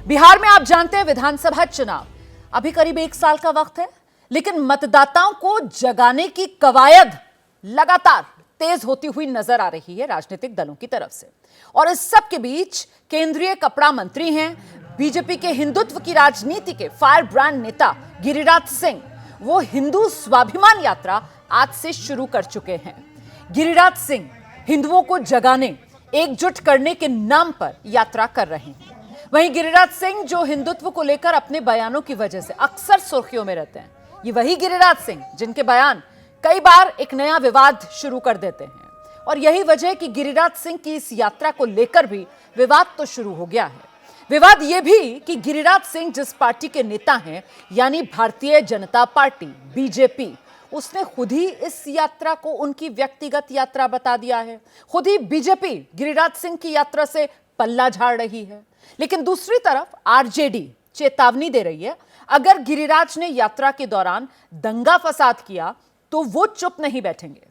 बिहार में आप जानते हैं विधानसभा चुनाव अभी करीब 1 साल का वक्त है, लेकिन मतदाताओं को जगाने की कवायद लगातार तेज होती हुई नजर आ रही है राजनीतिक दलों की तरफ से। और इस सब के बीच केंद्रीय कपड़ा मंत्री हैं, बीजेपी के हिंदुत्व की राजनीति के फायर ब्रांड नेता गिरिराज सिंह, वो हिंदू स्वाभिमान यात्रा आज से शुरू कर चुके हैं। गिरिराज सिंह हिंदुओं को जगाने, एकजुट करने के नाम पर यात्रा कर रहे हैं। वहीं गिरिराज सिंह जो हिंदुत्व को लेकर अपने बयानों की वजह से अक्सर सुर्खियों में रहते हैं, ये वही गिरिराज सिंह जिनके बयान कई बार एक नया विवाद शुरू कर देते हैं। और यही वजह है कि गिरिराज सिंह की इस यात्रा को लेकर भी विवाद तो शुरू हो गया है। विवाद यह भी कि गिरिराज सिंह जिस पार्टी के नेता हैं, यानी भारतीय जनता पार्टी बीजेपी, उसने खुद ही इस यात्रा को उनकी व्यक्तिगत यात्रा बता दिया है। खुद ही बीजेपी गिरिराज सिंह की यात्रा से पल्ला झाड़ रही है। लेकिन दूसरी तरफ आरजेडी चेतावनी दे रही है, अगर गिरिराज ने यात्रा के दौरान दंगा फसाद किया तो वो चुप नहीं बैठेंगे।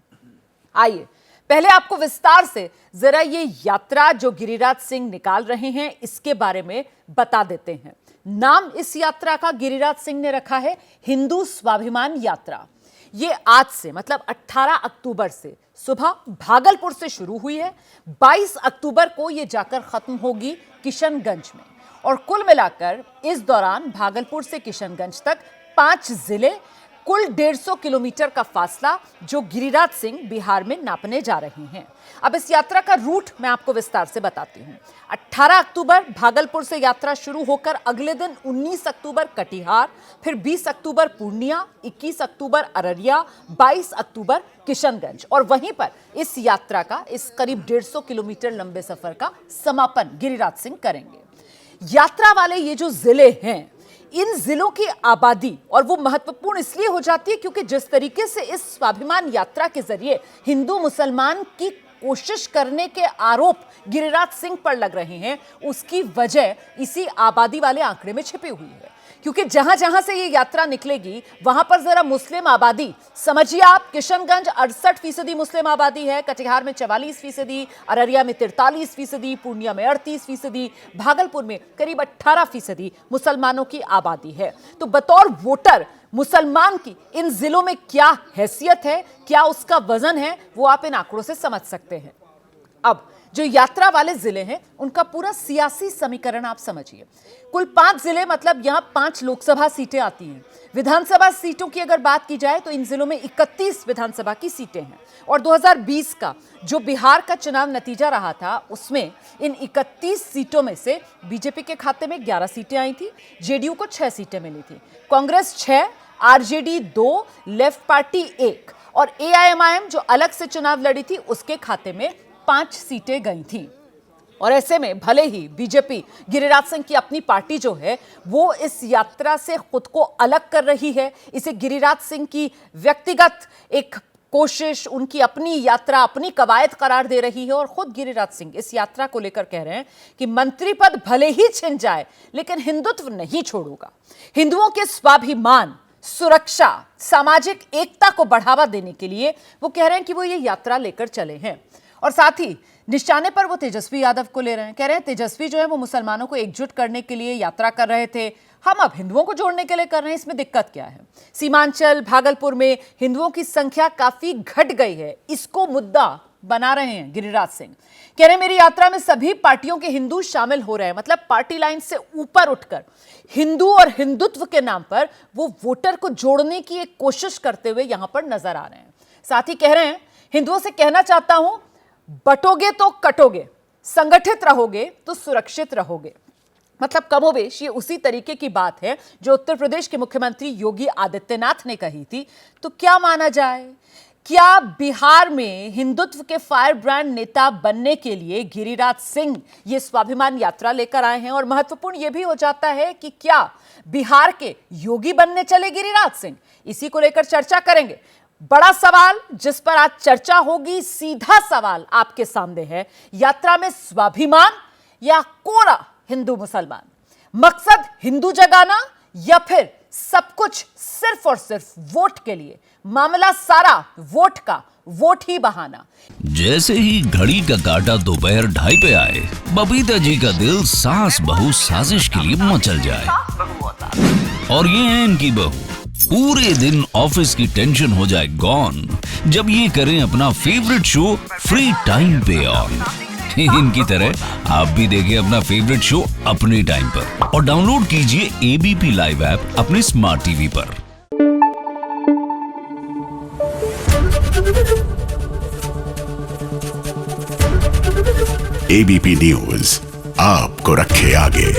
आइए पहले आपको विस्तार से जरा ये यात्रा जो गिरिराज सिंह निकाल रहे हैं इसके बारे में बता देते हैं। नाम इस यात्रा का गिरिराज सिंह ने रखा है हिंदू स्वाभिमान यात्रा। ये आज से मतलब 18 अक्टूबर से सुबह भागलपुर से शुरू हुई है। 22 अक्टूबर को ये जाकर खत्म होगी किशनगंज में। और कुल मिलाकर इस दौरान भागलपुर से किशनगंज तक 5 जिले, कुल 150 किलोमीटर का फासला जो गिरिराज सिंह बिहार में नापने जा रहे हैं। अब इस यात्रा का रूट मैं आपको विस्तार से बताती हूं। 18 अक्टूबर भागलपुर से यात्रा शुरू होकर अगले दिन 19 अक्टूबर कटिहार, फिर 20 अक्टूबर पूर्णिया, 21 अक्टूबर अररिया, 22 अक्टूबर किशनगंज। और वहीं पर इस यात्रा का, इस करीब 150 किलोमीटर लंबे सफर का समापन गिरिराज सिंह करेंगे। यात्रा वाले ये जो जिले हैं, इन जिलों की आबादी और वो महत्वपूर्ण इसलिए हो जाती है क्योंकि जिस तरीके से इस स्वाभिमान यात्रा के जरिए हिंदू मुसलमान की कोशिश करने के आरोप गिरिराज सिंह पर लग रहे हैं, उसकी वजह इसी आबादी वाले आंकड़े में छिपी हुई है। क्योंकि जहां जहां से ये यात्रा निकलेगी वहां पर जरा मुस्लिम आबादी समझिए आप, किशनगंज 68% मुस्लिम आबादी है, कटिहार में 44%, अररिया में 43%, पूर्णिया में 38%, भागलपुर में करीब 18% मुसलमानों की आबादी है। तो बतौर वोटर मुसलमान की इन जिलों में क्या हैसियत है, क्या उसका वजन है, वो आप इन आंकड़ों से समझ सकते हैं। अब जो यात्रा वाले जिले हैं उनका पूरा सियासी समीकरण आप समझिए। कुल 5 जिले मतलब यहां 5 लोकसभा सीटें आती हैं। विधानसभा सीटों की अगर बात की जाए तो इन जिलों में 31 विधानसभा की सीटें हैं। और 2020 का जो बिहार का चुनाव नतीजा रहा था, उसमें इन 31 सीटों में से बीजेपी के खाते में 11 सीटें आई थी, जेडीयू को 6 सीटें मिली थी, कांग्रेस 6, आरजेडी 2, लेफ्ट पार्टी 1 और एआईएमआईएम जो अलग से चुनाव लड़ी थी उसके खाते में 5 सीटें गई थी। और ऐसे में भले ही बीजेपी गिरिराज सिंह की अपनी पार्टी जो है वो इस यात्रा से खुद को अलग कर रही है, इसे गिरिराज सिंह की व्यक्तिगत एक कोशिश, उनकी अपनी यात्रा, अपनी कवायद करार दे रही है। और खुद गिरिराज सिंह इस यात्रा को लेकर कह रहे हैं कि मंत्री पद भले ही छिन जाए लेकिन हिंदुत्व नहीं छोड़ूंगा। हिंदुओं के स्वाभिमान, सुरक्षा, सामाजिक एकता को बढ़ावा देने के लिए वो कह रहे हैं कि वो ये यात्रा लेकर चले हैं। और साथ ही निशाने पर वो तेजस्वी यादव को ले रहे हैं। कह रहे हैं तेजस्वी जो है वो मुसलमानों को एकजुट करने के लिए यात्रा कर रहे थे, हम अब हिंदुओं को जोड़ने के लिए कर रहे हैं, इसमें दिक्कत क्या है। सीमांचल भागलपुर में हिंदुओं की संख्या काफी घट गई है, इसको मुद्दा बना रहे हैं गिरिराज सिंह। कह रहे हैं मेरी यात्रा में सभी पार्टियों के हिंदू शामिल हो रहे हैं, मतलब पार्टी लाइन से ऊपर उठकर हिंदू और हिंदुत्व के नाम पर वो वोटर को जोड़ने की एक कोशिश करते हुए यहां पर नजर आ रहे हैं। साथ ही कह रहे हैं हिंदुओं से कहना चाहता हूं, बटोगे तो कटोगे, संगठित रहोगे तो सुरक्षित रहोगे। मतलब कमोबेश ये उसी तरीके की बात है जो उत्तर प्रदेश के मुख्यमंत्री योगी आदित्यनाथ ने कही थी। तो क्या माना जाए, क्या बिहार में हिंदुत्व के फायर ब्रांड नेता बनने के लिए गिरिराज सिंह ये स्वाभिमान यात्रा लेकर आए हैं? और महत्वपूर्ण यह भी हो जाता है कि क्या बिहार के योगी बनने चले गिरिराज सिंह? इसी को लेकर चर्चा करेंगे। बड़ा सवाल जिस पर आज चर्चा होगी, सीधा सवाल आपके सामने है, यात्रा में स्वाभिमान या कोरा हिंदू मुसलमान, मकसद हिंदू जगाना या फिर सब कुछ सिर्फ और सिर्फ वोट के लिए, मामला सारा वोट का, वोट ही बहाना। जैसे ही घड़ी का काटा दोपहर 2:30 पे आए, बबीता जी का दिल सास बहू साजिश के लिए मचल जाए। और ये है इनकी बहू, पूरे दिन ऑफिस की टेंशन हो जाए गॉन जब ये करें अपना फेवरेट शो फ्री टाइम पे ऑन। इनकी तरह आप भी देखिए अपना फेवरेट शो अपने टाइम पर और डाउनलोड कीजिए एबीपी लाइव ऐप अपने स्मार्ट टीवी पर। एबीपी न्यूज आपको रखे आगे।